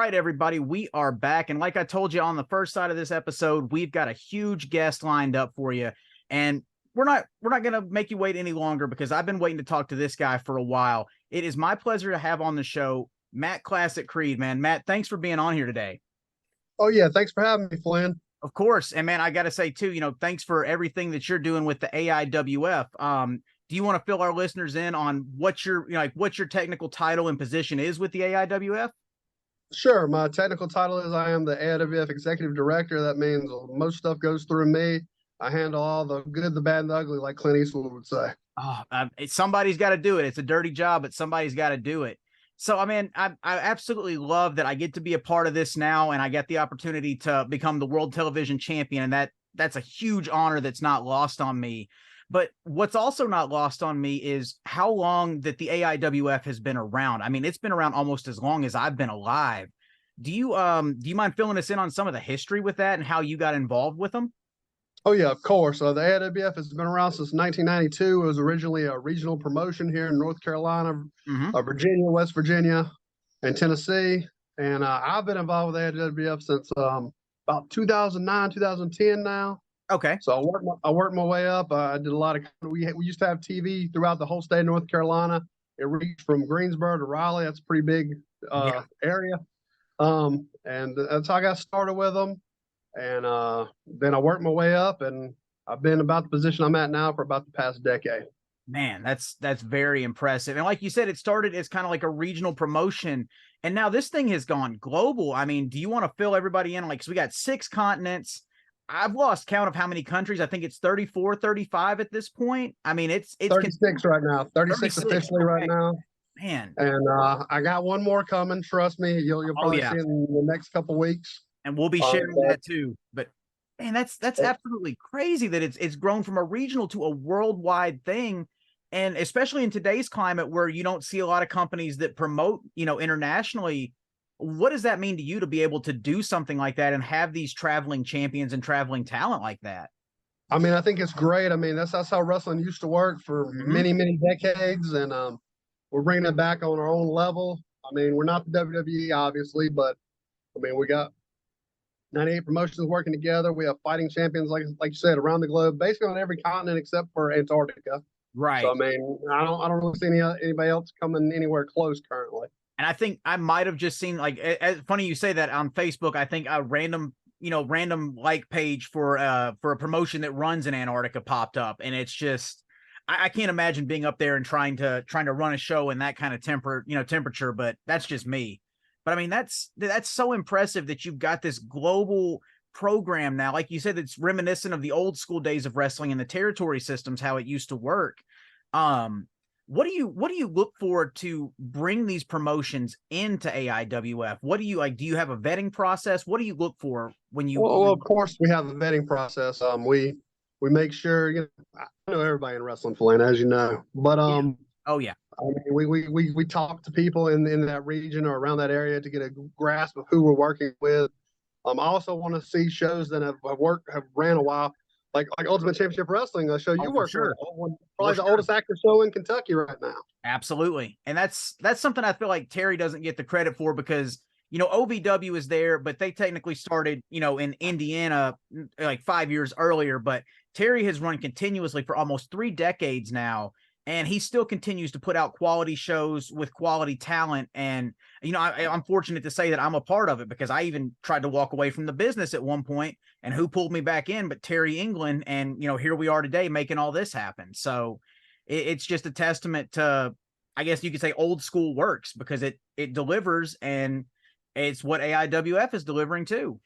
right, everybody, we are back. And like I told you on the first side of this episode, we've got a huge guest lined up for you. And we're not going to make you wait any longer because I've been waiting to talk to this guy for a while. It is my pleasure to have on the show Matt Classic Creed, man. Matt, thanks for being on here today. Oh, yeah. Thanks for having me, Flynn. Of course. And man, I got to say too, thanks for everything that you're doing with the AIWF. Do you want to fill our listeners in on what your technical title and position is with the AIWF? Sure. My technical title is I am the AIWF Executive Director. That means most stuff goes through me. I handle all the good, the bad, and the ugly, like Clint Eastwood would say. Oh, somebody's got to do it. It's a dirty job, but somebody's got to do it. So, I mean, I absolutely love that I get to be a part of this now, and I get the opportunity to become the World Television Champion, and that's a huge honor that's not lost on me. But what's also not lost on me is how long that the AIWF has been around. I mean, it's been around almost as long as I've been alive. Do you mind filling us in on some of the history with that and how you got involved with them? Oh, yeah, of course. The AIWF has been around since 1992. It was originally a regional promotion here in North Carolina, Virginia, West Virginia, and Tennessee. And I've been involved with the AIWF since about 2009, 2010 now. Okay. So I worked my way up. I did a lot of. We used to have TV throughout the whole state of North Carolina. It reached from Greensboro to Raleigh. That's a pretty big area. And that's how I got started with them. And then I worked my way up, and I've been about the position I'm at now for about the past decade. Man, that's very impressive. And like you said, it started as kind of like a regional promotion, and now this thing has gone global. I mean, do you want to fill everybody in? Like, so we got 6 continents. I've lost count of how many countries. I think it's 34, 35 at this point. I mean, it's 36 right now. 36 officially right now. Man. And I got one more coming. Trust me. You'll probably see it in the next couple weeks. And we'll be sharing that too. But man, that's absolutely crazy that it's grown from a regional to a worldwide thing. And especially in today's climate where you don't see a lot of companies that promote, internationally. What does that mean to you to be able to do something like that and have these traveling champions and traveling talent like that? I mean, I think it's great. I mean, that's how wrestling used to work for many, many decades. And we're bringing it back on our own level. I mean, we're not the WWE, obviously, but I mean, we got 98 promotions working together. We have fighting champions, like you said, around the globe, basically on every continent except for Antarctica. Right. So I mean, I don't really see anybody else coming anywhere close currently. And I think I might have just seen, like, it's funny you say that on Facebook. I think a random like page for a promotion that runs in Antarctica popped up, and it's just I can't imagine being up there and trying to run a show in that kind of temperature. But that's just me. But I mean, that's so impressive that you've got this global program now. Like you said, it's reminiscent of the old school days of wrestling and the territory systems, how it used to work. What do you look for to bring these promotions into AIWF? What do you like? Do you have a vetting process? What do you look for when you? Well, of course, we have a vetting process. We make sure, I know everybody in wrestling, Flynn, as you know, but oh yeah. I mean, we talk to people in that region or around that area to get a grasp of who we're working with. I also want to see shows that have ran a while, like Ultimate Championship Wrestling, a show you work with. Probably the oldest active show in Kentucky right now. Absolutely. And that's something I feel like Terry doesn't get the credit for because, OVW is there, but they technically started, in Indiana like 5 years earlier. But Terry has run continuously for almost 3 decades now. And he still continues to put out quality shows with quality talent. And, I'm fortunate to say that I'm a part of it because I even tried to walk away from the business at one point, and who pulled me back in but Terry England. And, here we are today making all this happen. So it's just a testament to, I guess you could say, old school works because it delivers, and it's what AIWF is delivering too.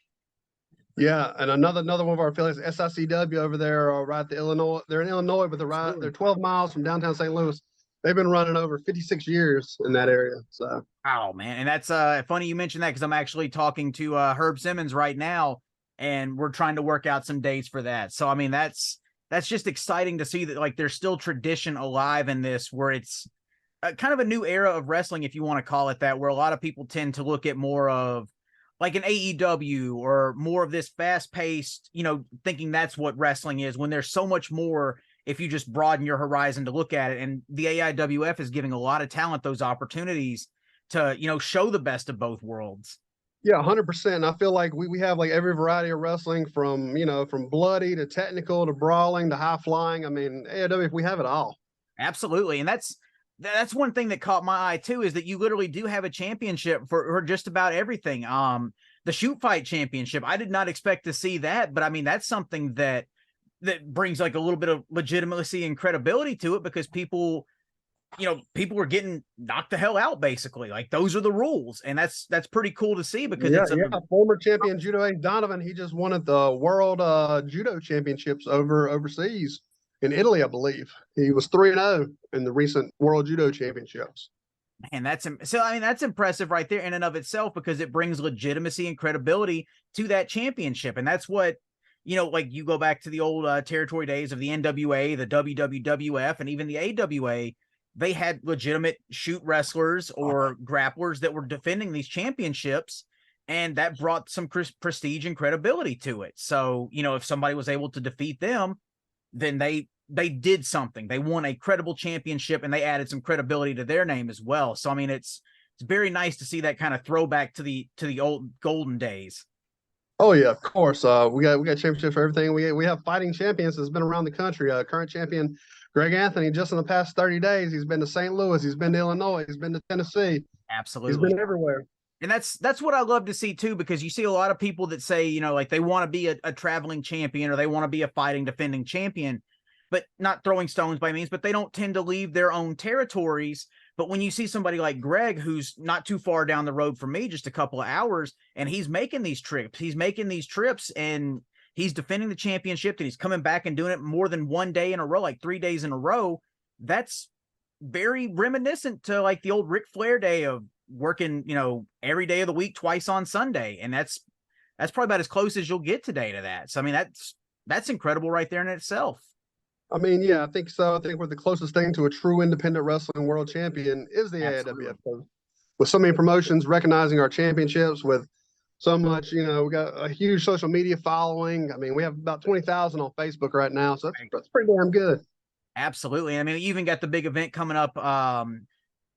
Yeah, and another one of our affiliates, SICW over there, right at the Illinois. They're in Illinois, but they're 12 miles from downtown St. Louis. They've been running over 56 years in that area. So, oh man, and that's funny you mentioned that because I'm actually talking to Herb Simmons right now, and we're trying to work out some dates for that. So, I mean, that's just exciting to see that like there's still tradition alive in this, where it's kind of a new era of wrestling, if you want to call it that, where a lot of people tend to look at more of like an AEW or more of this fast-paced, thinking that's what wrestling is, when there's so much more if you just broaden your horizon to look at it. And the AIWF is giving a lot of talent those opportunities to, show the best of both worlds. Yeah, 100%. I feel like we have like every variety of wrestling from, from bloody to technical to brawling to high flying. I mean, AIWF, we have it all. Absolutely. And that's one thing that caught my eye too, is that you literally do have a championship for just about everything. The shoot fight championship, I did not expect to see that, but I mean, that's something that brings like a little bit of legitimacy and credibility to it, because people were getting knocked the hell out basically. Like, those are the rules, and that's pretty cool to see, because Yeah, it's a yeah. Former champion Judo Ace Donovan, he just won at the World Judo Championships overseas in Italy, I believe. He was 3-0 in the recent World Judo Championships. and so I mean, that's impressive right there in and of itself, because it brings legitimacy and credibility to that championship. And that's what, like, you go back to the old territory days of the NWA, the WWF, and even the AWA. They had legitimate shoot wrestlers or grapplers that were defending these championships, and that brought some prestige and credibility to it. So, if somebody was able to defeat them, then they did something. They won a credible championship, and they added some credibility to their name as well. So, I mean, it's very nice to see that kind of throwback to the old golden days. Oh yeah, of course. We got championships for everything. We have fighting champions that's been around the country. Current champion Greg Anthony, just in the past 30 days, he's been to St. Louis, he's been to Illinois, he's been to Tennessee. Absolutely. He's been everywhere. And that's what I love to see too, because you see a lot of people that say, like, they want to be a traveling champion, or they want to be a fighting defending champion, but not throwing stones by means, but they don't tend to leave their own territories. But when you see somebody like Greg, who's not too far down the road from me, just a couple of hours, and he's making these trips, and he's defending the championship, and he's coming back and doing it more than one day in a row, like 3 days in a row. That's very reminiscent to like the old Ric Flair day of working, every day of the week, twice on Sunday. And that's probably about as close as you'll get today to that. So, I mean, that's incredible right there in itself. I mean, yeah, I think so. I think we're the closest thing to a true independent wrestling world champion is the Absolutely. AIWF. With so many promotions recognizing our championships, with so much, we got a huge social media following. I mean, we have about 20,000 on Facebook right now, so that's pretty damn good. Absolutely. I mean, you even got the big event coming up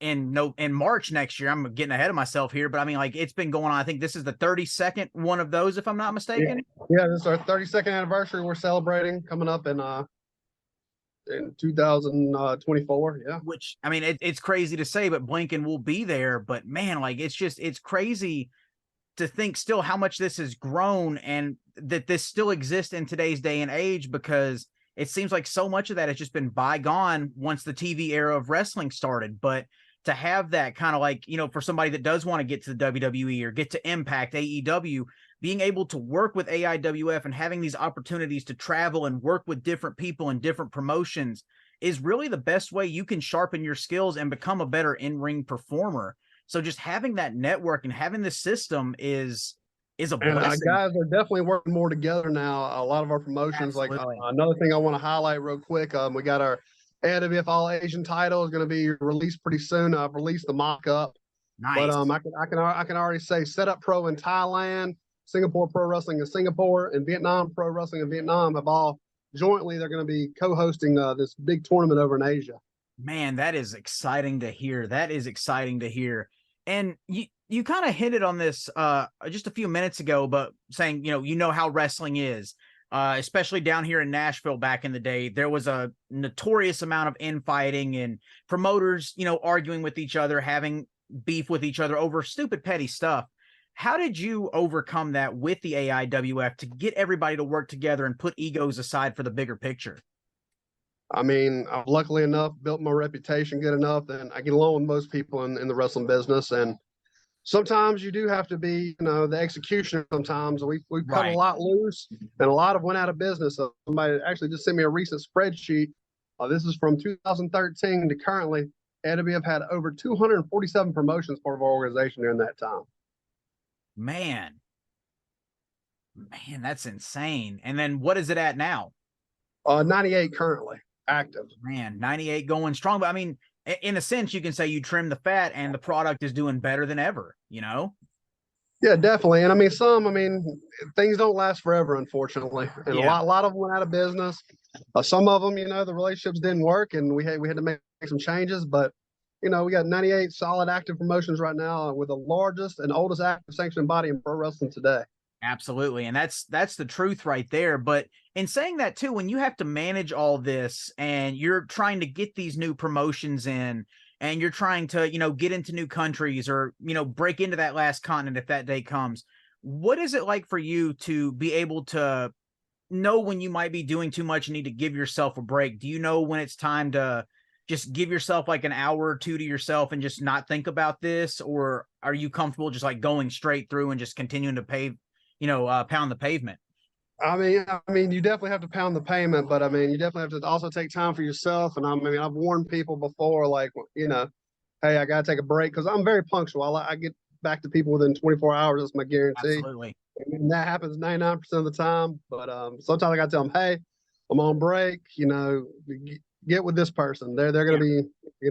in March next year. I'm getting ahead of myself here, but I mean, like, it's been going on. I think this is the 32nd one of those, if I'm not mistaken. Yeah, this is our 32nd anniversary we're celebrating, coming up in 2024. Yeah. Which, I mean, it's crazy to say, but Blinken will be there. But man, like, it's crazy to think still how much this has grown, and that this still exists in today's day and age, because it seems like so much of that has just been bygone once the TV era of wrestling started. But to have that kind of like, for somebody that does want to get to the WWE or get to Impact, AEW, being able to work with AIWF and having these opportunities to travel and work with different people and different promotions is really the best way you can sharpen your skills and become a better in-ring performer. So just having that network and having the system is a blessing. And guys are definitely working more together now. A lot of our promotions, Absolutely. like another thing I want to highlight real quick, we got our AIWF All Asian title is going to be released pretty soon. I've released the mock-up. Nice. But I can already say Set Up Pro in Thailand, Singapore Pro Wrestling in Singapore, and Vietnam Pro Wrestling in Vietnam have all jointly, they're going to be co-hosting this big tournament over in Asia. Man, that is exciting to hear. That is exciting to hear. And you kind of hinted on this just a few minutes ago, but saying, how wrestling is, especially down here in Nashville back in the day. There was a notorious amount of infighting and promoters, arguing with each other, having beef with each other over stupid, petty stuff. How did you overcome that with the AIWF to get everybody to work together and put egos aside for the bigger picture? I mean, I've luckily enough built my reputation good enough that I get along with most people in the wrestling business. And sometimes you do have to be, the executioner. Sometimes we cut a lot loose, and a lot of went out of business. Somebody actually just sent me a recent spreadsheet. This is from 2013 to currently. AIWF had over 247 promotions part of our organization during that time. Man, that's insane. And then what is it at now? 98 currently active. Man, 98 going strong. But I mean, in a sense, you can say you trim the fat and the product is doing better than ever, Yeah, definitely. And I mean, things don't last forever, unfortunately. And a lot of them went out of business. Some of them, the relationships didn't work, and we had to make some changes. But we got 98 solid active promotions right now. We're the largest and oldest active sanctioned body in pro wrestling today. Absolutely. And that's the truth right there. But in saying that too, when you have to manage all this and you're trying to get these new promotions in and you're trying to, get into new countries or, break into that last continent if that day comes, what is it like for you to be able to know when you might be doing too much and need to give yourself a break? Do you know when it's time to just give yourself like an hour or two to yourself and just not think about this? Or are you comfortable just like going straight through and just continuing to pound the pavement? I mean, you definitely have to pound the payment, but I mean, you definitely have to also take time for yourself. And I've warned people before, like, hey, I got to take a break because I'm very punctual. I get back to people within 24 hours. That's my guarantee. Absolutely. And that happens 99% of the time. But sometimes I got to tell them, hey, I'm on break. Get with this person. They're going to be,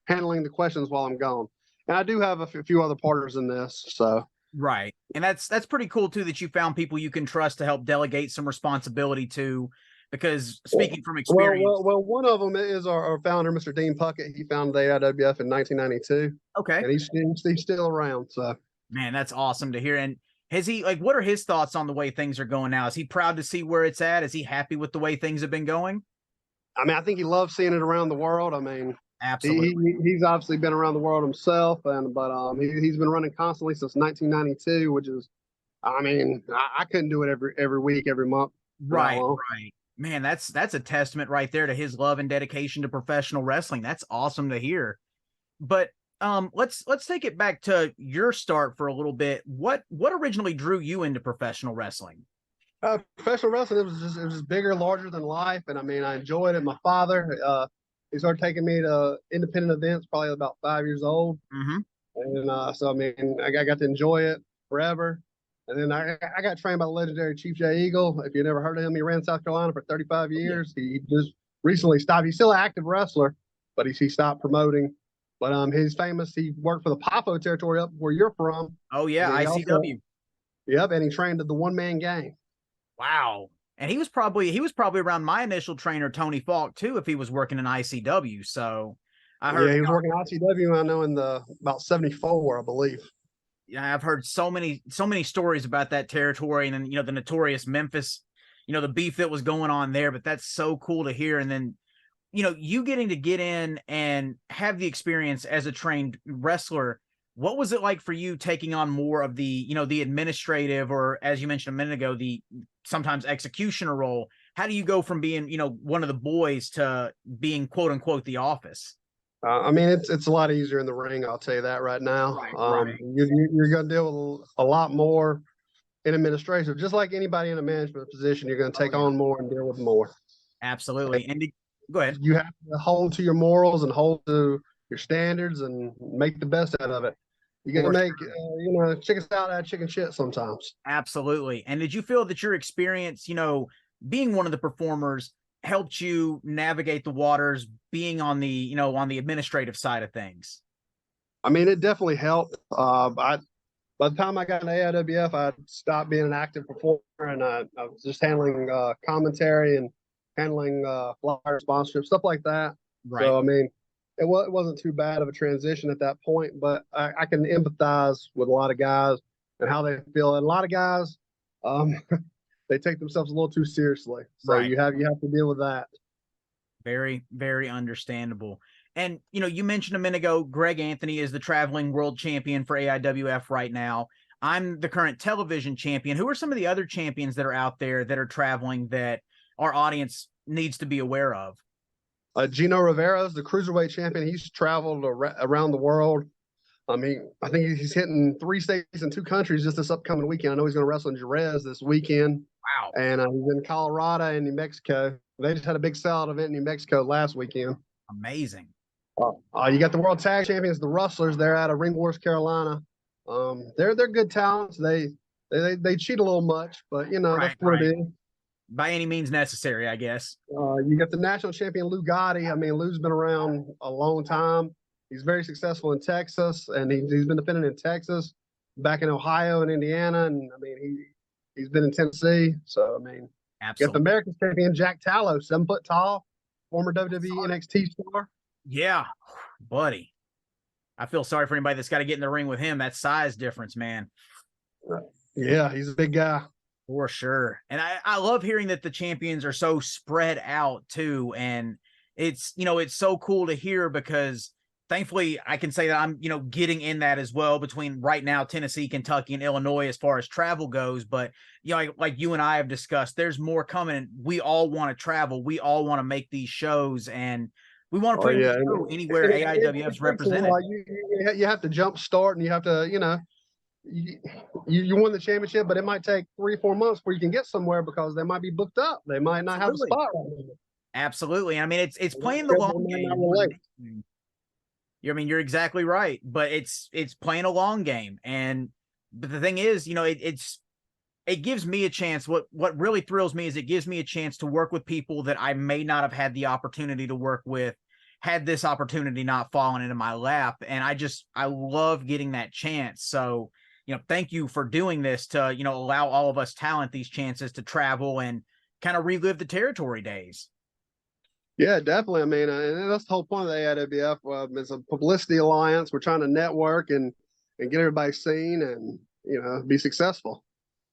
handling the questions while I'm gone. And I do have a few other partners in this. So. Right. And that's pretty cool too, that you found people you can trust to help delegate some responsibility to, because speaking from experience. Well, one of them is our founder, Mr. Dean Puckett. He founded the AIWF in 1992. Okay. And he's still around. So, man, that's awesome to hear. And has he, like, what are his thoughts on the way things are going now? Is he proud to see where it's at? Is he happy with the way things have been going? I think he loves seeing it around the world. Absolutely. He's obviously been around the world himself, but he's been running constantly since 1992, which is, I couldn't do it every week, every month. Right. Man, that's a testament right there to his love and dedication to professional wrestling. That's awesome to hear. But let's take it back to your start for a little bit. What originally drew you into professional wrestling? Professional wrestling, it was just bigger, larger than life, and I enjoyed it. My father, he started taking me to independent events probably about 5 years old, and so I got to enjoy it forever. And then I got trained by the legendary Chief Jay Eagle. If you never heard of him, he ran South Carolina for 35 years. He just recently stopped. He's still an active wrestler, but he stopped promoting. But he's famous. He worked for the Popo territory up where you're from. Oh yeah, ICW. Yep, and he trained at the One Man Gang. Wow. And he was probably around my initial trainer, Tony Falk, too, if he was working in ICW. So I heard. Yeah, he was working ICW, I know, in about 74, I believe. Yeah, I've heard so many stories about that territory, and then the notorious Memphis, the beef that was going on there. But that's so cool to hear. And then you getting to get in and have the experience as a trained wrestler. What was it like for you taking on more of the the administrative, or as you mentioned a minute ago, the sometimes executioner role? How do you go from being one of the boys to being quote unquote the office? It's a lot easier in the ring. I'll tell you that right now. Right. You're going to deal with a lot more in administration. Just like anybody in a management position, you're going to take on more and deal with more. Absolutely. And go ahead. You have to hold to your morals and hold to your standards and make the best out of it. You got to make, chicken salad out of chicken shit sometimes. Absolutely. And did you feel that your experience, being one of the performers, helped you navigate the waters, being on the, on the administrative side of things? It definitely helped. By the time I got into AIWF, I stopped being an active performer, and I was just handling commentary and handling flyer sponsorship, stuff like that. Right. So, it wasn't too bad of a transition at that point, but I can empathize with a lot of guys and how they feel. And a lot of guys, they take themselves a little too seriously. So you have to deal with that. Very, very understandable. And, you mentioned a minute ago, Greg Anthony is the traveling world champion for AIWF right now. I'm the current television champion. Who are some of the other champions that are out there that are traveling that our audience needs to be aware of? Gino Rivera is the cruiserweight champion. He's traveled around the world. I think he's hitting 3 states and 2 countries just this upcoming weekend. I know he's going to wrestle in Jerez this weekend. Wow. And he's in Colorado and New Mexico. They just had a big sellout event in New Mexico last weekend. Amazing. You got the world tag champions, the Rustlers. They're out of Ring Wars, Carolina. They're good talents. They cheat a little much, but that's what it is. By any means necessary, I guess. You got the national champion Lou Gotti. Lou's been around a long time. He's very successful in Texas, and he's been defending in Texas, back in Ohio and Indiana, and he's been in Tennessee. So absolutely. You got the American champion Jack Tallow, 7 foot tall, former WWE NXT star. Yeah, buddy. I feel sorry for anybody that's got to get in the ring with him. That size difference, man. Yeah, he's a big guy. For sure. And I love hearing that the champions are so spread out too. And it's, it's so cool to hear because thankfully I can say that I'm, getting in that as well between right now, Tennessee, Kentucky, and Illinois as far as travel goes. But, like you and I have discussed, there's more coming and we all want to travel. We all want to make these shows and we want to bring them anywhere AIWF's represented. You have to jump start and you have to, you won the championship, but it might take 3 or 4 months before you can get somewhere because they might be booked up. They might not have a spot right now. Absolutely. I mean, it's playing the long game. You're exactly right, but it's playing a long game. But the thing is, it gives me a chance. What really thrills me is it gives me a chance to work with people that I may not have had the opportunity to work with had this opportunity not fallen into my lap. And I love getting that chance. So, thank you for doing this to, allow all of us talent these chances to travel and kind of relive the territory days. Yeah, definitely. I mean, and that's the whole point of the AIWF. It's a publicity alliance. We're trying to network and get everybody seen and, be successful.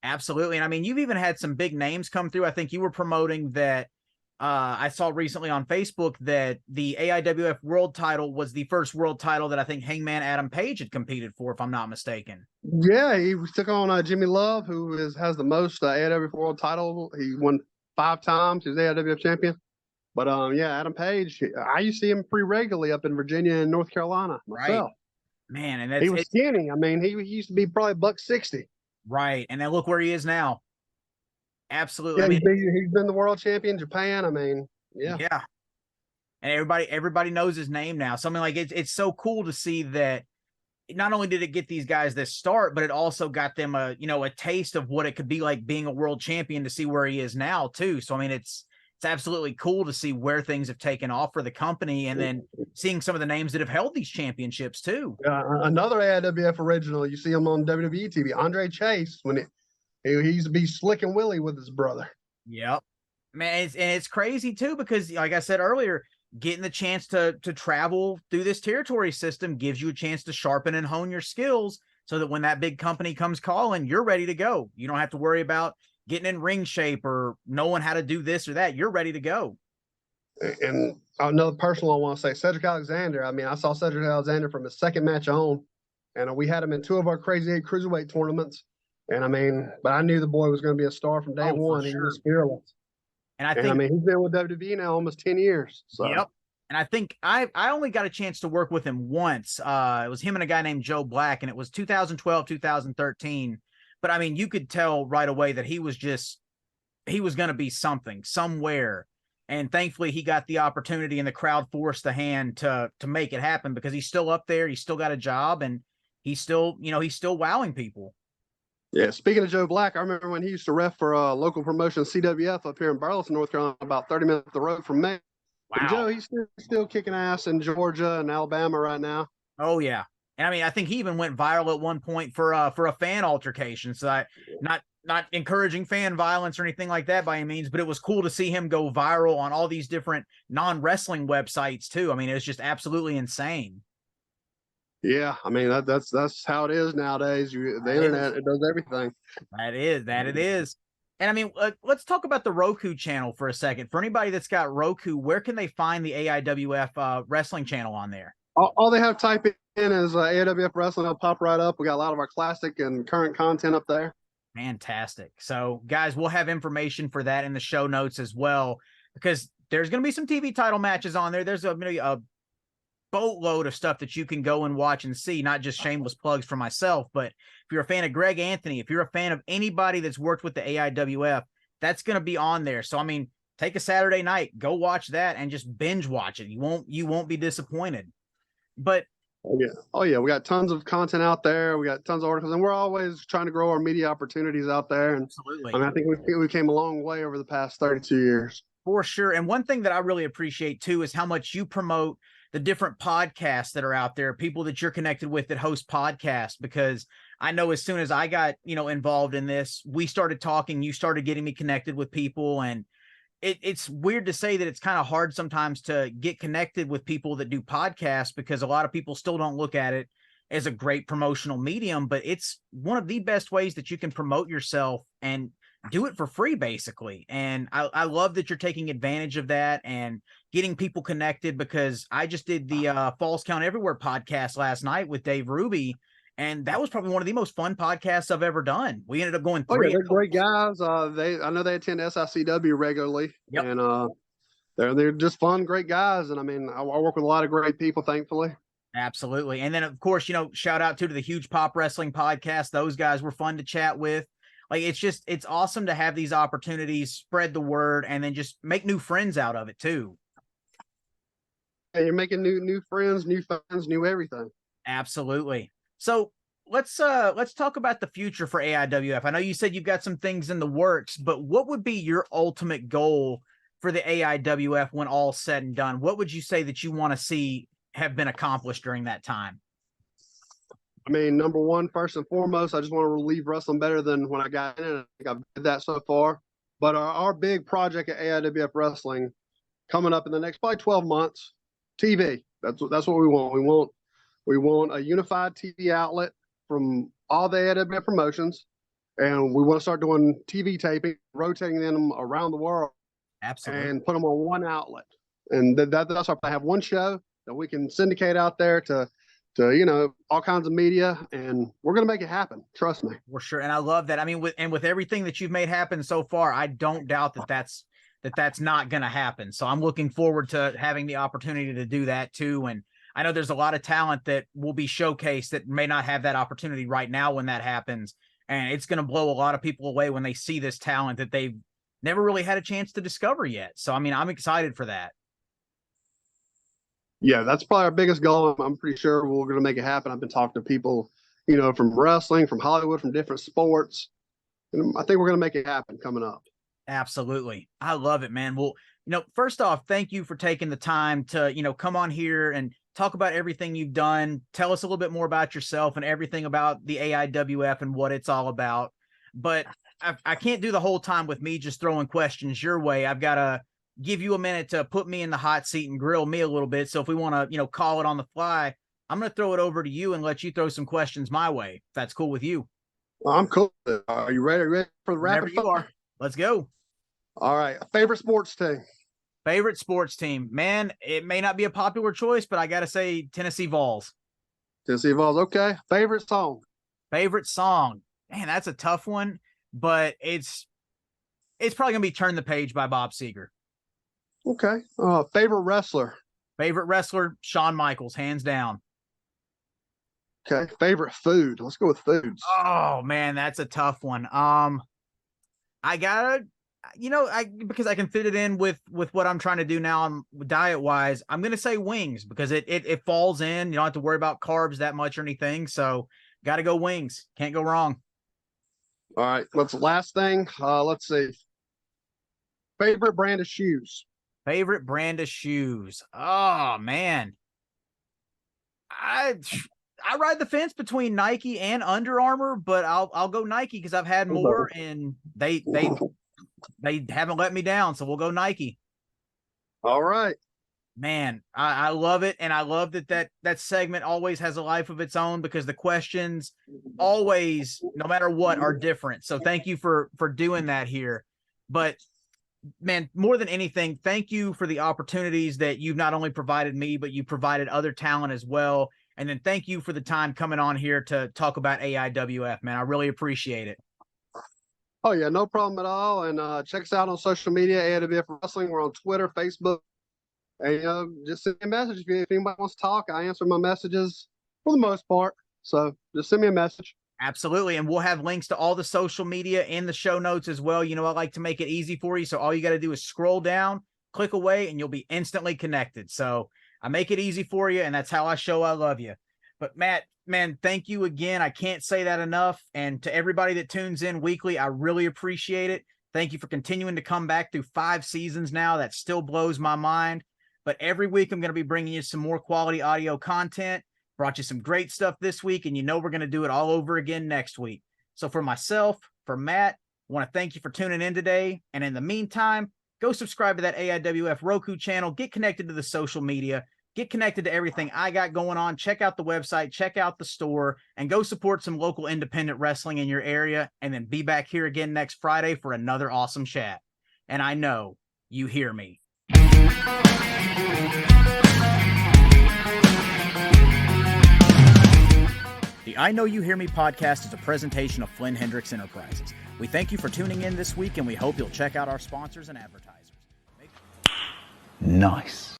Absolutely. And I mean, you've even had some big names come through. I think you were promoting that. I saw recently on Facebook that the AIWF world title was the first world title that I think Hangman Adam Page had competed for, if I'm not mistaken. Yeah, he took on Jimmy Love, who has the most AIWF world title. He won 5 times. He's AIWF champion. But Adam Page, I used to see him pretty regularly up in Virginia and North Carolina myself. Right. Man, and he was skinny. I mean, he used to be probably $160. Right, and then look where he is now. Absolutely. Yeah, he's been the world champion in Japan. I mean, yeah. And everybody knows his name now. So I mean, like it's so cool to see that not only did it get these guys this start, but it also got them a taste of what it could be like being a world champion to see where he is now too. So I mean, it's absolutely cool to see where things have taken off for the company and then seeing some of the names that have held these championships too. Another AIWF original, you see him on WWE TV, Andre Chase, when he used to be Slick and Willie with his brother. Yep. Man, it's crazy too, because like I said earlier, getting the chance to travel through this territory system gives you a chance to sharpen and hone your skills so that when that big company comes calling, you're ready to go. You don't have to worry about getting in ring shape or knowing how to do this or that. You're ready to go. And another personal I want to say, Cedric Alexander. I mean, I saw Cedric Alexander from his second match on, and we had him in 2 of our Crazy 8 cruiserweight tournaments. And I mean, but I knew the boy was going to be a star from day one. Sure. He was fearless. And I mean, he's been with WWE now almost 10 years. So. Yep. And I think I only got a chance to work with him once. It was him and a guy named Joe Black, and it was 2012, 2013. But I mean, you could tell right away that he was going to be something somewhere. And thankfully he got the opportunity and the crowd forced the hand to make it happen because he's still up there. He's still got a job and he's still wowing people. Yeah. Speaking of Joe Black, I remember when he used to ref for a local promotion, CWF up here in Burleson, North Carolina, about 30 minutes up the road from me. Wow. And Joe, he's still kicking ass in Georgia and Alabama right now. Oh yeah. And I mean, I think he even went viral at one point for a fan altercation. So not encouraging fan violence or anything like that by any means, but it was cool to see him go viral on all these different non-wrestling websites too. I mean, it was just absolutely insane. Yeah, I mean that's how it is nowadays. The internet, it does everything. That it is. And I mean, let's talk about the Roku channel for a second. For anybody that's got Roku, where can they find the AIWF wrestling channel on there? All they have to type in is AIWF Wrestling. It'll pop right up. We got a lot of our classic and current content up there. Fantastic. So, guys, we'll have information for that in the show notes as well, because there's going to be some TV title matches on there. There's a boatload of stuff that you can go and watch and see, not just shameless plugs for myself, but if you're a fan of Greg Anthony, if you're a fan of anybody that's worked with the AIWF, that's going to be on there. So, I mean, take a Saturday night, go watch that and just binge watch it. You won't be disappointed. But oh yeah, we got tons of content out there. We got tons of articles, and we're always trying to grow our media opportunities out there. And absolutely, I mean, I think we came a long way over the past 32 years. For sure. And one thing that I really appreciate too is how much you promote the different podcasts that are out there, people that you're connected with that host podcasts, because I know as soon as I got, involved in this, we started talking, you started getting me connected with people, and it's weird to say that it's kind of hard sometimes to get connected with people that do podcasts, because a lot of people still don't look at it as a great promotional medium, but it's one of the best ways that you can promote yourself and do it for free, basically. And I love that you're taking advantage of that and getting people connected, because I just did the Falls Count Everywhere podcast last night with Dave Ruby, and that was probably one of the most fun podcasts I've ever done. We ended up going Oh three. yeah, they're great guys. I know they attend SICW regularly, Yep. and they're just fun, great guys. And I mean, I work with a lot of great people, thankfully. Absolutely. And then, of course, shout out to the Huge Pop Wrestling podcast. Those guys were fun to chat with. Like, it's awesome to have these opportunities, spread the word, and then just make new friends out of it too. Yeah, you're making new friends, new fans, new everything. Absolutely. So let's talk about the future for AIWF. I know you said you've got some things in the works, but what would be your ultimate goal for the AIWF when all's said and done? What would you say that you want to see have been accomplished during that time? I mean, number one, first and foremost, I just want to leave wrestling better than when I got in it. I think I've did that so far. But our big project at AIWF Wrestling coming up in the next probably 12 months, TV. That's what we want. We want a unified TV outlet from all the AIWF promotions, and we want to start doing TV taping, rotating them around the world. Absolutely. And put them on one outlet. And that's our plan. Have one show that we can syndicate out there to all kinds of media, and we're going to make it happen. Trust me. For sure. And I love that. I mean, with everything that you've made happen so far, I don't doubt that's not going to happen. So I'm looking forward to having the opportunity to do that too. And I know there's a lot of talent that will be showcased that may not have that opportunity right now when that happens. And it's going to blow a lot of people away when they see this talent that they've never really had a chance to discover yet. So, I mean, I'm excited for that. Yeah, that's probably our biggest goal. I'm pretty sure we're going to make it happen. I've been talking to people, from wrestling, from Hollywood, from different sports. And I think we're going to make it happen coming up. Absolutely. I love it, man. Well, first off, thank you for taking the time to, come on here and talk about everything you've done. Tell us a little bit more about yourself and everything about the AIWF and what it's all about. But I can't do the whole time with me just throwing questions your way. I've got to give you a minute to put me in the hot seat and grill me a little bit. So if we want to, call it on the fly, I'm going to throw it over to you and let you throw some questions my way. If that's cool with you. I'm cool. Are you ready? Are you ready for the rapid fire? You are. Let's go. All right. Favorite sports team? Favorite sports team? Man, it may not be a popular choice, but I got to say Tennessee Vols. Tennessee Vols. Okay. Favorite song? Favorite song? Man, that's a tough one, but it's probably going to be Turn the Page by Bob Seger. Okay. Favorite wrestler? Favorite wrestler, Shawn Michaels, hands down. Okay. Favorite food? Let's go with foods. Oh man, that's a tough one. I gotta, because I can fit it in with what I'm trying to do now diet wise, I'm gonna say wings because it falls in. You don't have to worry about carbs that much or anything. So gotta go wings. Can't go wrong. All right. Last thing. Let's see. Favorite brand of shoes? Favorite brand of shoes? Oh man. I ride the fence between Nike and Under Armour, but I'll go Nike because I've had more and they haven't let me down. So we'll go Nike. All right. Man, I love it. And I love that segment always has a life of its own because the questions always, no matter what, are different. So thank you for doing that here. But man, more than anything, thank you for the opportunities that you've not only provided me, but you provided other talent as well. And then thank you for the time coming on here to talk about AIWF, man. I really appreciate it. Oh, yeah, no problem at all. And check us out on social media, AIWF Wrestling. We're on Twitter, Facebook. And just send me a message if anybody wants to talk. I answer my messages for the most part. So just send me a message. Absolutely. And we'll have links to all the social media in the show notes as well. I like to make it easy for you. So all you got to do is scroll down, click away, and you'll be instantly connected. So I make it easy for you, and that's how I show I love you. But Matt, man, thank you again. I can't say that enough. And to everybody that tunes in weekly, I really appreciate it. Thank you for continuing to come back through 5 seasons now. That still blows my mind. But every week I'm going to be bringing you some more quality audio content. Brought you some great stuff this week, and we're going to do it all over again next week. So for myself, for Matt, I want to thank you for tuning in today. And in the meantime, go subscribe to that AIWF Roku channel, get connected to the social media, get connected to everything I got going on. Check out the website, check out the store, and go support some local independent wrestling in your area. And then be back here again next Friday for another awesome chat. And I know you hear me. The I Know You Hear Me podcast is a presentation of Flynn Hendrix Enterprises. We thank you for tuning in this week, and we hope you'll check out our sponsors and advertisers. Nice.